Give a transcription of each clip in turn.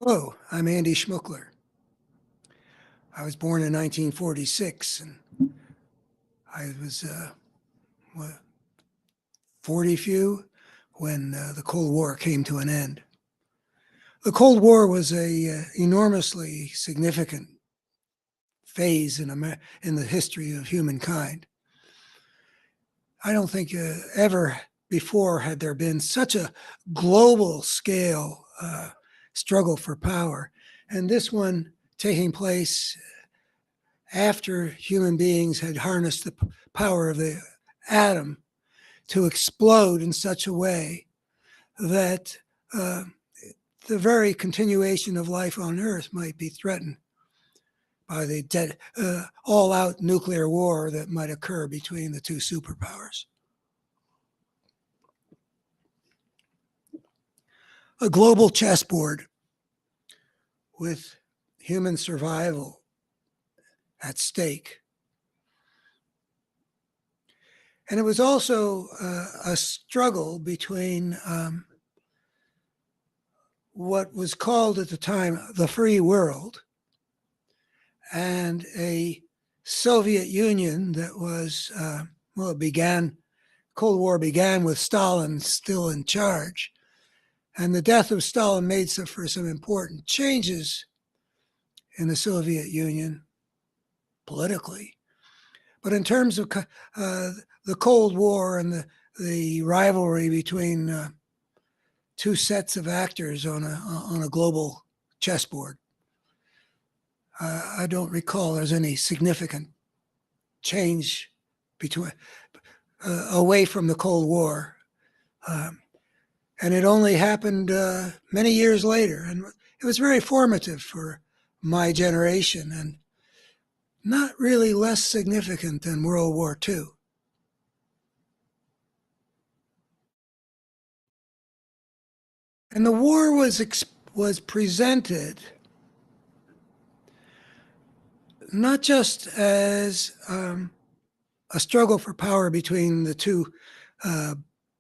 Hello, I'm Andy Schmuckler. I was born in 1946, and I was 40 few when the Cold War came to an end. The Cold War was a enormously significant phase in the history of humankind. I don't think ever before had there been such a global scale struggle for power, and this one taking place after human beings had harnessed the power of the atom to explode in such a way that the very continuation of life on Earth might be threatened by the all-out nuclear war that might occur between the two superpowers. A global chessboard with human survival at stake. And it was also a struggle between what was called at the time the free world and a Soviet Union that was, Cold War began with Stalin still in charge. And the death of Stalin made for some important changes in the Soviet Union politically. But in terms of the Cold War and the rivalry between two sets of actors on a global chessboard, I don't recall there's any significant change away from the Cold War. And it only happened many years later. And it was very formative for my generation and not really less significant than World War II. And the war was presented not just as a struggle for power between the two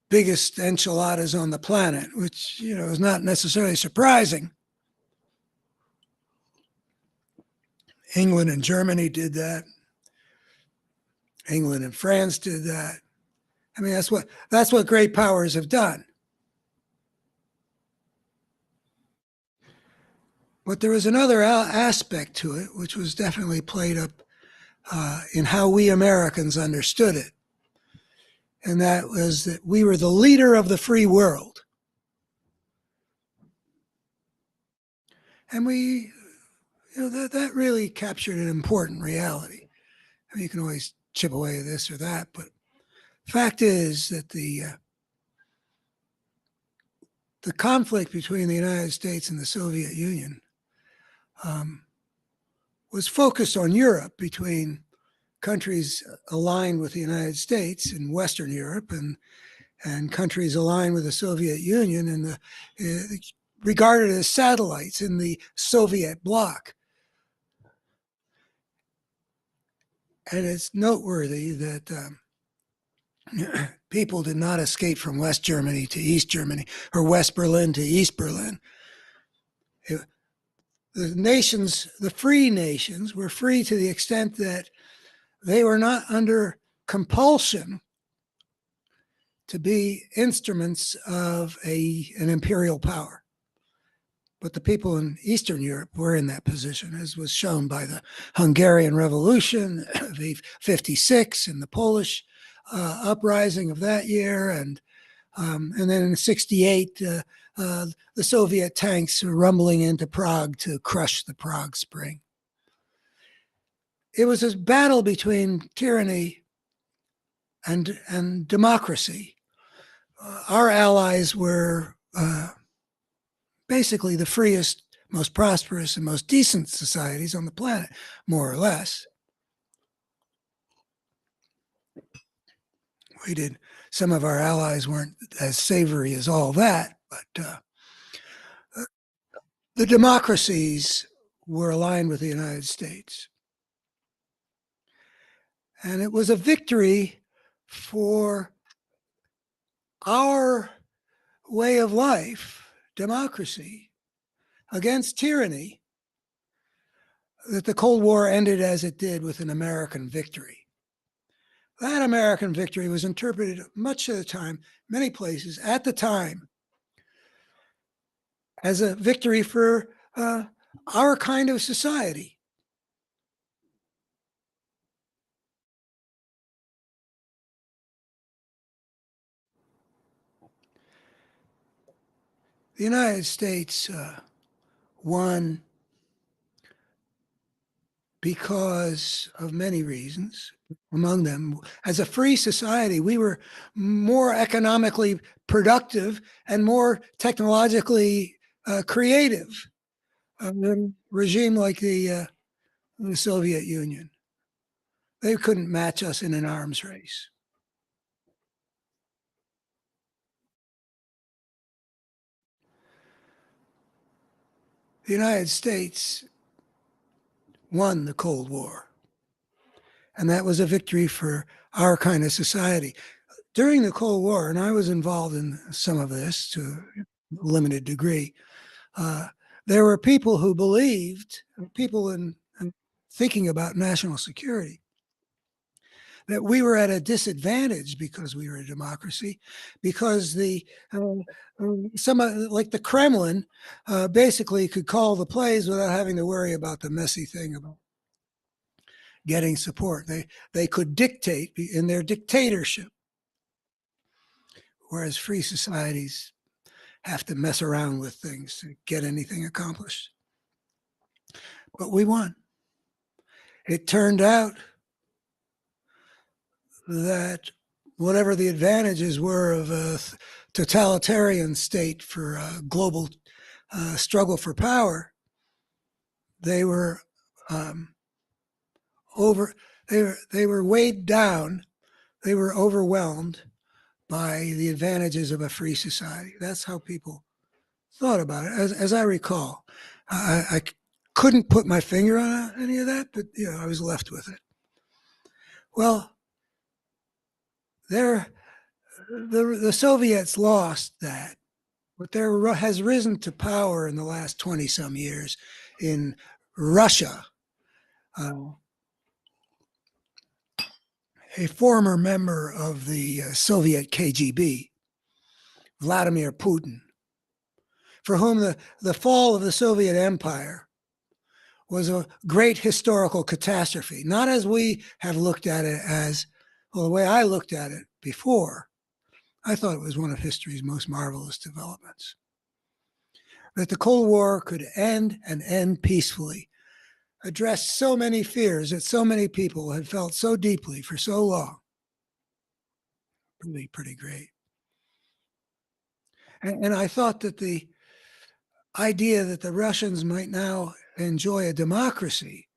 biggest enchiladas on the planet, which is not necessarily surprising. England and Germany did that. England and France did that. I mean, that's what great powers have done. But there was another aspect to it, which was definitely played up in how we Americans understood it. And that was that we were the leader of the free world. And that really captured an important reality. I mean, you can always chip away at this or that, but fact is that the conflict between the United States and the Soviet Union was focused on Europe, between countries aligned with the United States in Western Europe and countries aligned with the Soviet Union and regarded as satellites in the Soviet bloc. And it's noteworthy that people did not escape from West Germany to East Germany or West Berlin to East Berlin. The free nations were free to the extent that they were not under compulsion to be instruments of an imperial power. But the people in Eastern Europe were in that position, as was shown by the Hungarian Revolution of 56 and the Polish uprising of that year, and then in 68, the Soviet tanks were rumbling into Prague to crush the Prague Spring. It was a battle between tyranny and democracy. Our allies were basically the freest, most prosperous, and most decent societies on the planet, more or less. Some of our allies weren't as savory as all that, but the democracies were aligned with the United States. And it was a victory for our way of life, democracy, against tyranny that the Cold War ended as it did with an American victory. That American victory was interpreted much of the time, many places at the time, as a victory for our kind of society. The United States won because of many reasons. Among them, as a free society, we were more economically productive and more technologically creative than a regime like the Soviet Union. They couldn't match us in an arms race. The United States won the Cold War, and that was a victory for our kind of society. During the Cold War, and I was involved in some of this to a limited degree, there were people who believed, people in thinking about national security, that we were at a disadvantage because we were a democracy, because some like the Kremlin basically could call the plays without having to worry about the messy thing about getting support. They could dictate in their dictatorship, whereas free societies have to mess around with things to get anything accomplished. But we won. It turned out that whatever the advantages were of a totalitarian state for a global struggle for power, they were they were weighed down, they were overwhelmed by the advantages of a free society. That's how people thought about it, as I recall. I couldn't put my finger on any of that, but I was left with it. Well, the Soviets lost that. But there has risen to power in the last 20 some years in Russia, a former member of the Soviet KGB, Vladimir Putin, for whom the fall of the Soviet Empire was a great historical catastrophe, not as we have looked at it as, well, the way I looked at it before, I thought it was one of history's most marvelous developments. That the Cold War could end and end peacefully, address so many fears that so many people had felt so deeply for so long. Really pretty great. And I thought that the idea that the Russians might now enjoy a democracy,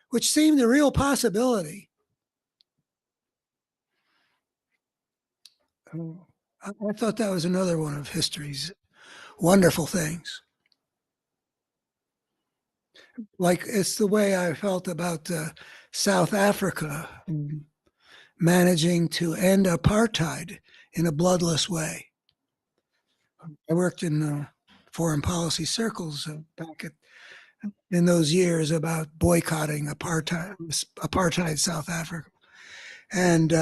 which seemed a real possibility, I thought that was another one of history's wonderful things. Like it's the way I felt about South Africa managing to end apartheid in a bloodless way. I worked in foreign policy circles back in those years about boycotting apartheid South Africa. And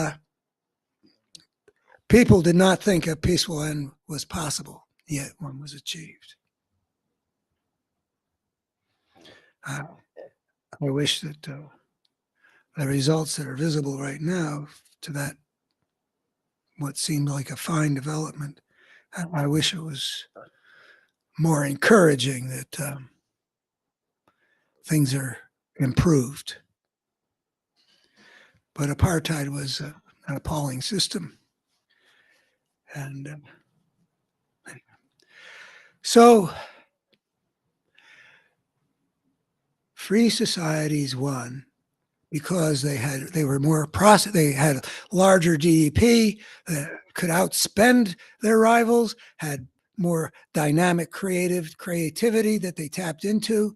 people did not think a peaceful end was possible, yet one was achieved. I wish that the results that are visible right now to that, what seemed like a fine development, I wish it was more encouraging that things are improved. But apartheid was an appalling system. And so free societies won because they had larger GDP, could outspend their rivals, had more dynamic creativity that they tapped into,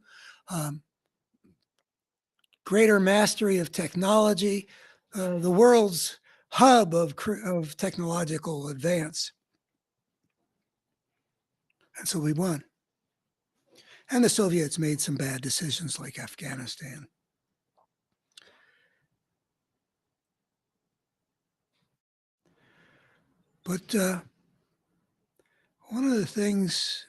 greater mastery of technology, the world's hub of technological advance. And so we won. And the Soviets made some bad decisions like Afghanistan. But one of the things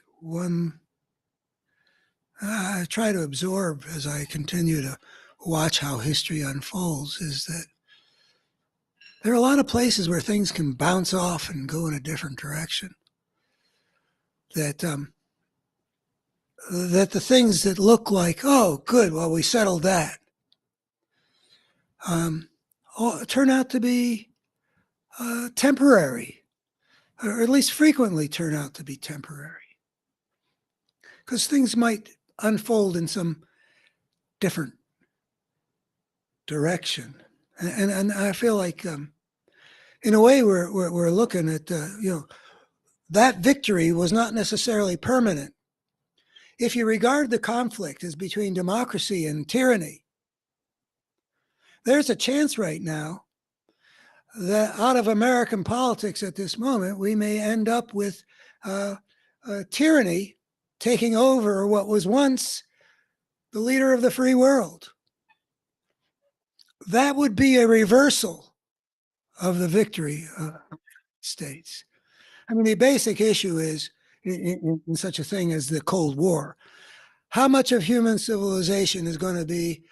I try to absorb as I continue to watch how history unfolds is that there are a lot of places where things can bounce off and go in a different direction. That the things that look like, oh, good, well, we settled that, turn out to be temporary, or at least frequently turn out to be temporary. Because things might unfold in some different direction. And I feel like, in a way, we're looking at, that victory was not necessarily permanent. If you regard the conflict as between democracy and tyranny, there's a chance right now that out of American politics at this moment, we may end up with tyranny taking over what was once the leader of the free world. That would be a reversal of the victory of the States. I mean, the basic issue is in such a thing as the Cold War. How much of human civilization is going to be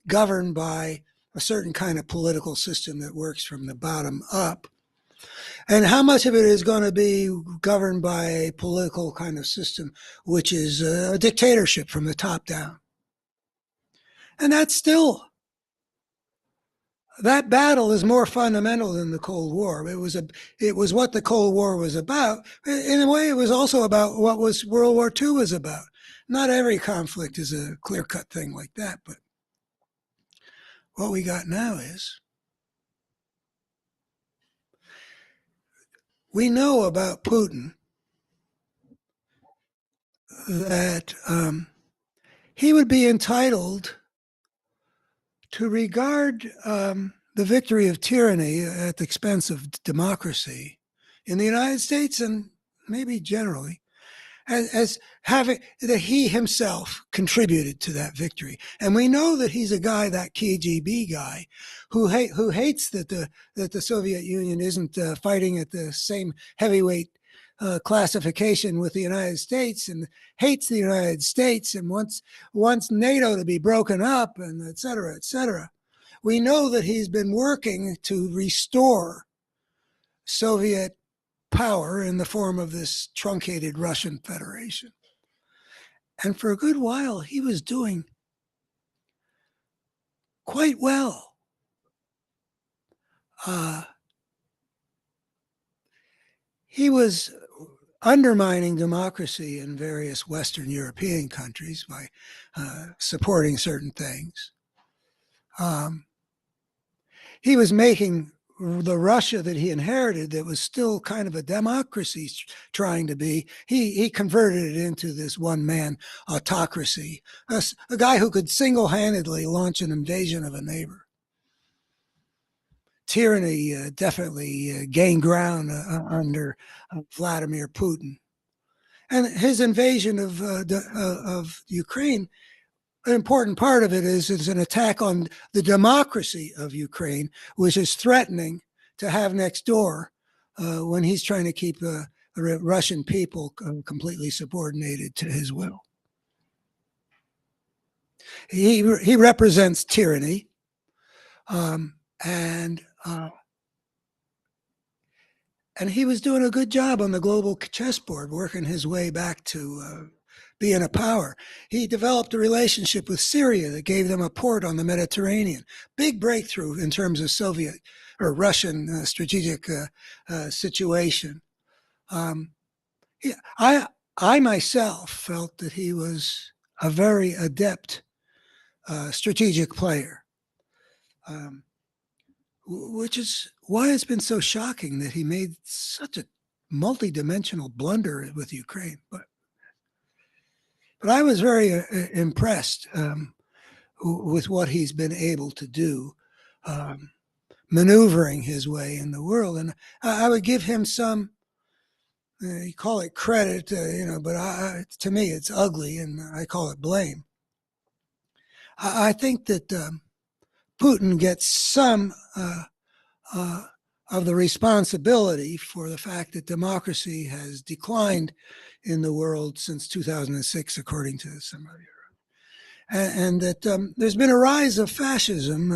governed by a certain kind of political system that works from the bottom up? And how much of it is going to be governed by a political kind of system, which is a dictatorship from the top down? And that's still, that battle is more fundamental than the Cold War. It was what the Cold War was about. In a way, it was also about what was World War II was about. Not every conflict is a clear-cut thing like that, but what we got now is we know about Putin that he would be entitled to regard the victory of tyranny at the expense of democracy in the United States and maybe generally as having that he himself contributed to that victory. And we know that he's a guy, that KGB guy, who hates that the Soviet Union isn't fighting at the same heavyweight classification with the United States, and hates the United States, and wants NATO to be broken up, and et cetera, et cetera. We know that he's been working to restore Soviet power in the form of this truncated Russian Federation. And for a good while, he was doing quite well. He was undermining democracy in various Western European countries by supporting certain things. He was making the Russia that he inherited, that was still kind of a democracy trying to be, he converted it into this one-man autocracy, a guy who could single-handedly launch an invasion of a neighbor. Tyranny definitely gained ground under Vladimir Putin. And his invasion of Ukraine, an important part of it is an attack on the democracy of Ukraine, which is threatening to have next door when he's trying to keep the Russian people completely subordinated to his will. He represents tyranny, and he was doing a good job on the global chessboard, working his way back to being a power. He developed a relationship with Syria that gave them a port on the Mediterranean. Big breakthrough in terms of Soviet or Russian strategic situation. I myself felt that he was a very adept strategic player, which is why it's been so shocking that he made such a multi-dimensional blunder with Ukraine. But I was very impressed with what he's been able to do, maneuvering his way in the world. And I would give him some you call it credit, but to me it's ugly, and I call it blame. I think that Putin gets some uh, of the responsibility for the fact that democracy has declined in the world since 2006, according to some of you. And that there's been a rise of fascism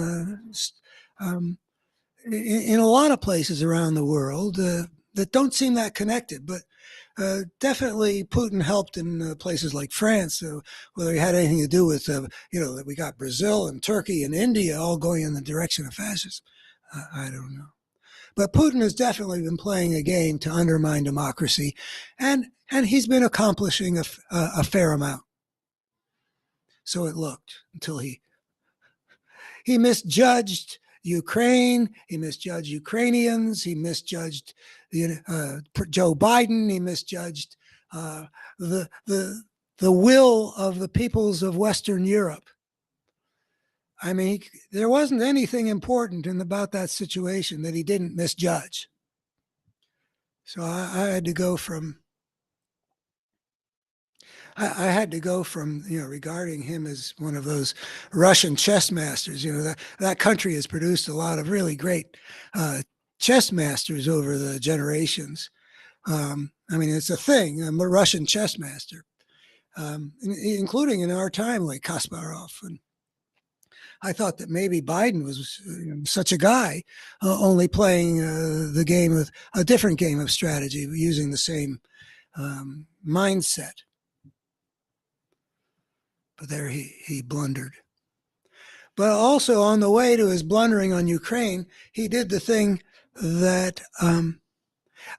in a lot of places around the world that don't seem that connected. But definitely Putin helped in places like France, whether he had anything to do with, that we got Brazil and Turkey and India all going in the direction of fascism. I don't know. But Putin has definitely been playing a game to undermine democracy, and he's been accomplishing a fair amount. So it looked until he misjudged Ukraine, he misjudged Ukrainians, he misjudged Joe Biden, he misjudged the will of the peoples of Western Europe. I mean, there wasn't anything important about that situation that he didn't misjudge. So I had to go from regarding him as one of those Russian chess masters. That country has produced a lot of really great chess masters over the generations. I mean, it's a thing. I'm a Russian chess master, including in our time, like Kasparov. And I thought that maybe Biden was such a guy, only playing the game of a different game of strategy, using the same mindset. But there he blundered. But also on the way to his blundering on Ukraine, he did the thing that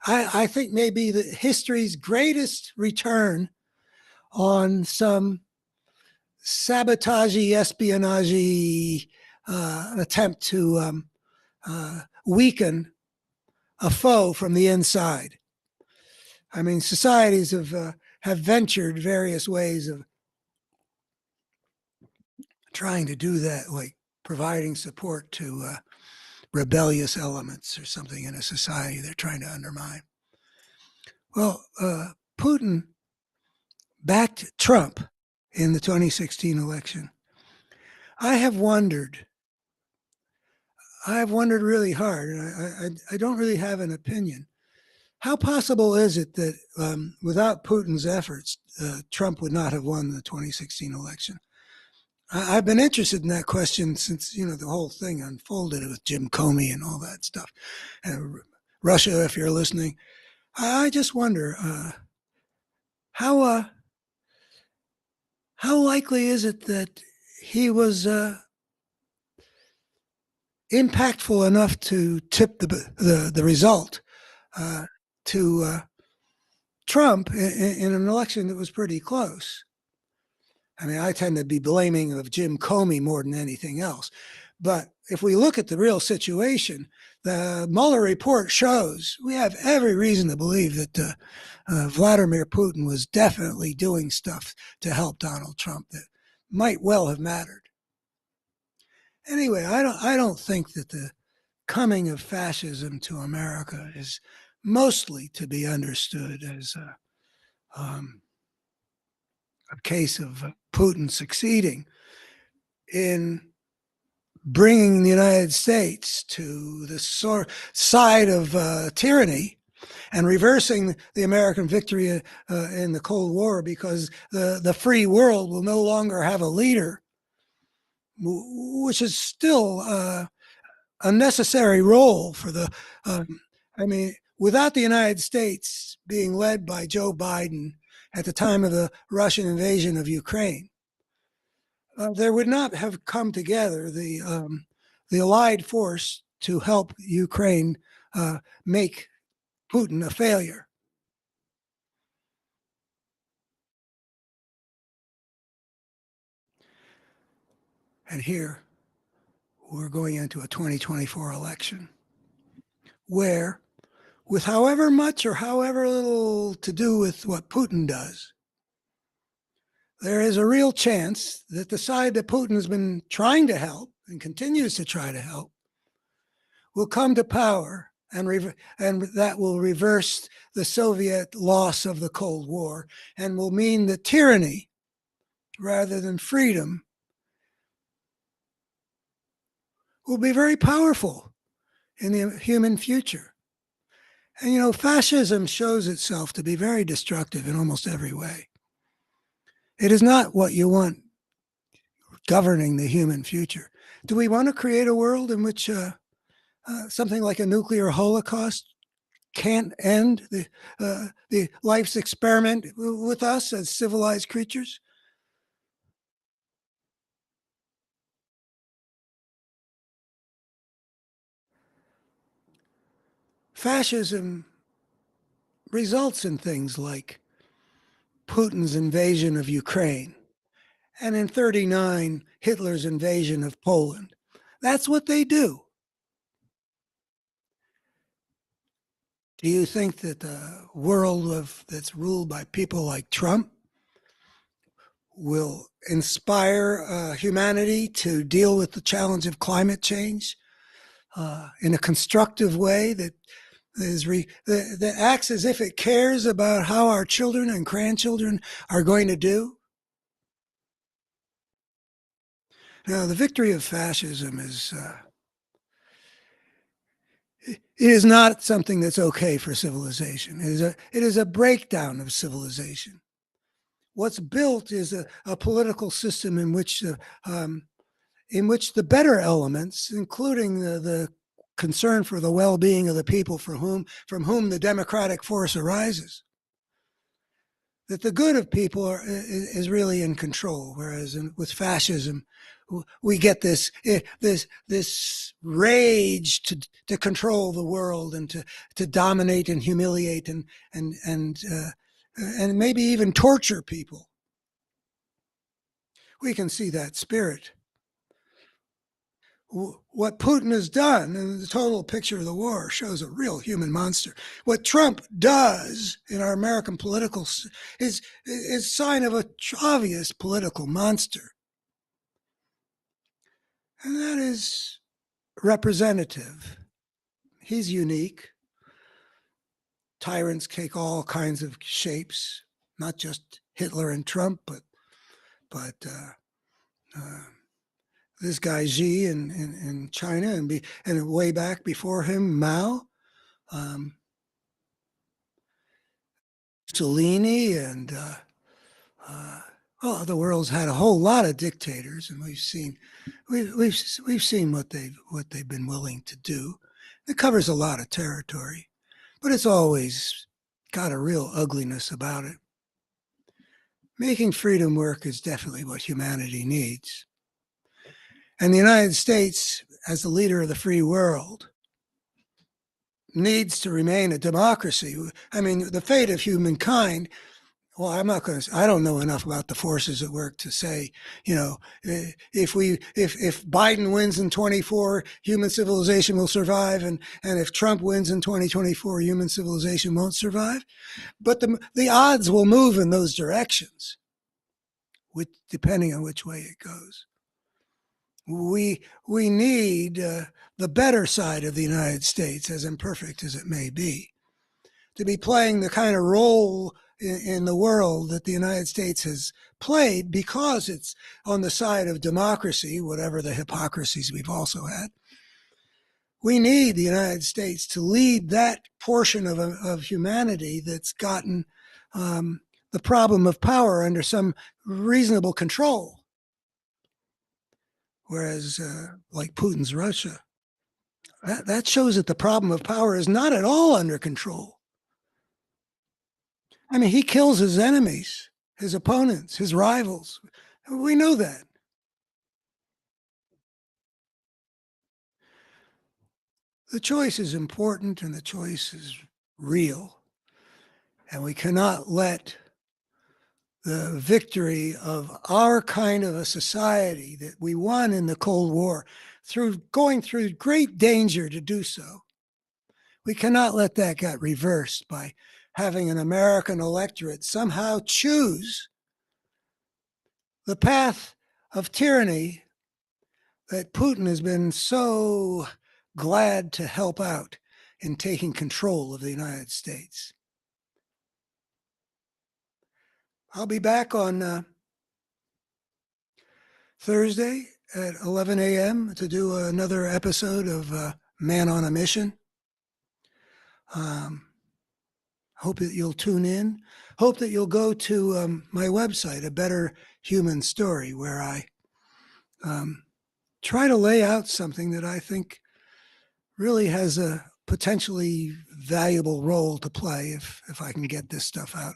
I think may be history's greatest return on some sabotagey, espionage attempt to weaken a foe from the inside. I mean, societies have ventured various ways of trying to do that, like providing support to rebellious elements or something in a society they're trying to undermine. Well, Putin backed Trump in the 2016 election. I have wondered really hard, and I don't really have an opinion. How possible is it that without Putin's efforts, Trump would not have won the 2016 election? I've been interested in that question since, the whole thing unfolded with Jim Comey and all that stuff. Russia, if you're listening, I just wonder how likely is it that he was impactful enough to tip the result to Trump in an election that was pretty close. I mean, I tend to be blaming of Jim Comey more than anything else. But if we look at the real situation, the Mueller report shows we have every reason to believe that Vladimir Putin was definitely doing stuff to help Donald Trump that might well have mattered. Anyway, I don't think that the coming of fascism to America is mostly to be understood as a case of Putin succeeding in bringing the United States to the side of tyranny and reversing the American victory in the Cold War, because the free world will no longer have a leader, which is still a necessary role for the, without the United States being led by Joe Biden at the time of the Russian invasion of Ukraine, there would not have come together the allied force to help Ukraine make Putin a failure. And here we're going into a 2024 election where, with however much or however little to do with what Putin does, there is a real chance that the side that Putin has been trying to help and continues to try to help will come to power and that will reverse the Soviet loss of the Cold War and will mean that tyranny, rather than freedom, will be very powerful in the human future. And fascism shows itself to be very destructive in almost every way. It is not what you want governing the human future. Do we want to create a world in which something like a nuclear holocaust can't end the life's experiment with us as civilized creatures? Fascism results in things like Putin's invasion of Ukraine, and in 1939, Hitler's invasion of Poland. That's what they do. Do you think that the world that's ruled by people like Trump will inspire humanity to deal with the challenge of climate change in a constructive way that acts as if it cares about how our children and grandchildren are going to do? Now, the victory of fascism is not something that's okay for civilization. It is a breakdown of civilization. What's built is a political system in which the better elements, including the concern for the well-being of the people from whom the democratic force arises, that the good of people is really in control. Whereas with fascism, we get this rage to control the world and to dominate and humiliate and maybe even torture people. We can see that spirit. What Putin has done, and the total picture of the war shows a real human monster. What Trump does in our American political is sign of an obvious political monster. And that is representative. He's unique. Tyrants take all kinds of shapes, not just Hitler and Trump, but this guy Xi in China and way back before him, Mao, Mussolini, and the world's had a whole lot of dictators, and we've seen what they've been willing to do. It covers a lot of territory, but it's always got a real ugliness about it. Making freedom work is definitely what humanity needs. And the United States, as the leader of the free world, needs to remain a democracy. I mean, the fate of humankind, well, I don't know enough about the forces at work to say, if Biden wins in 24, human civilization will survive. And if Trump wins in 2024, human civilization won't survive. But the odds will move in those directions, depending on which way it goes. We need the better side of the United States, as imperfect as it may be, to be playing the kind of role in the world that the United States has played because it's on the side of democracy, whatever the hypocrisies we've also had. We need the United States to lead that portion of humanity that's gotten the problem of power under some reasonable control. Whereas, like Putin's Russia, that shows that the problem of power is not at all under control. I mean, he kills his enemies, his opponents, his rivals. We know that. The choice is important and the choice is real. And we cannot let the victory of our kind of a society that we won in the Cold War through going through great danger to do so. We cannot let that get reversed by having an American electorate somehow choose the path of tyranny that Putin has been so glad to help out in taking control of the United States. I'll be back on Thursday at 11 a.m. to do another episode of Man on a Mission. Hope that you'll tune in. Hope that you'll go to my website, A Better Human Story, where I try to lay out something that I think really has a potentially valuable role to play if I can get this stuff out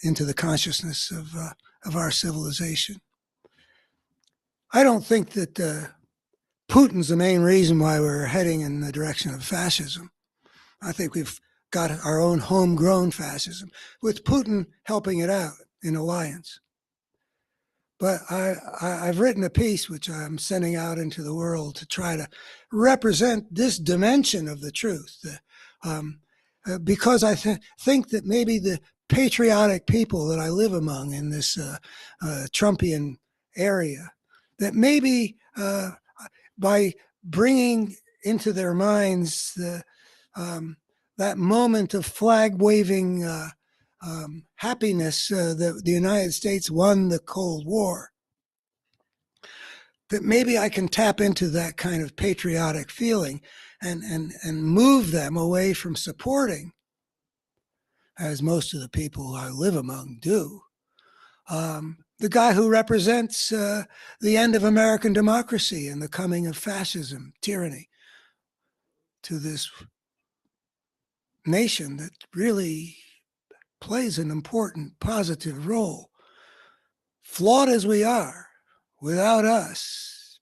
into the consciousness of our civilization. I don't think that Putin's the main reason why we're heading in the direction of fascism. I think we've got our own homegrown fascism, with Putin helping it out in alliance. But I've written a piece which I'm sending out into the world to try to represent this dimension of the truth, because I think that maybe the patriotic people that I live among in this Trumpian area, that maybe by bringing into their minds that moment of flag-waving happiness that the United States won the Cold War, that maybe I can tap into that kind of patriotic feeling and move them away from supporting, as most of the people I live among do, the guy who represents the end of American democracy and the coming of fascism, tyranny, to this nation that really plays an important, positive role. Flawed as we are, without us,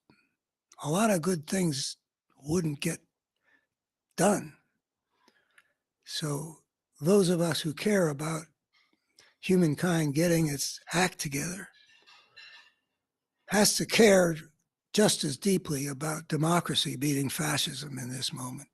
a lot of good things wouldn't get done. So those of us who care about humankind getting its act together has to care just as deeply about democracy beating fascism in this moment.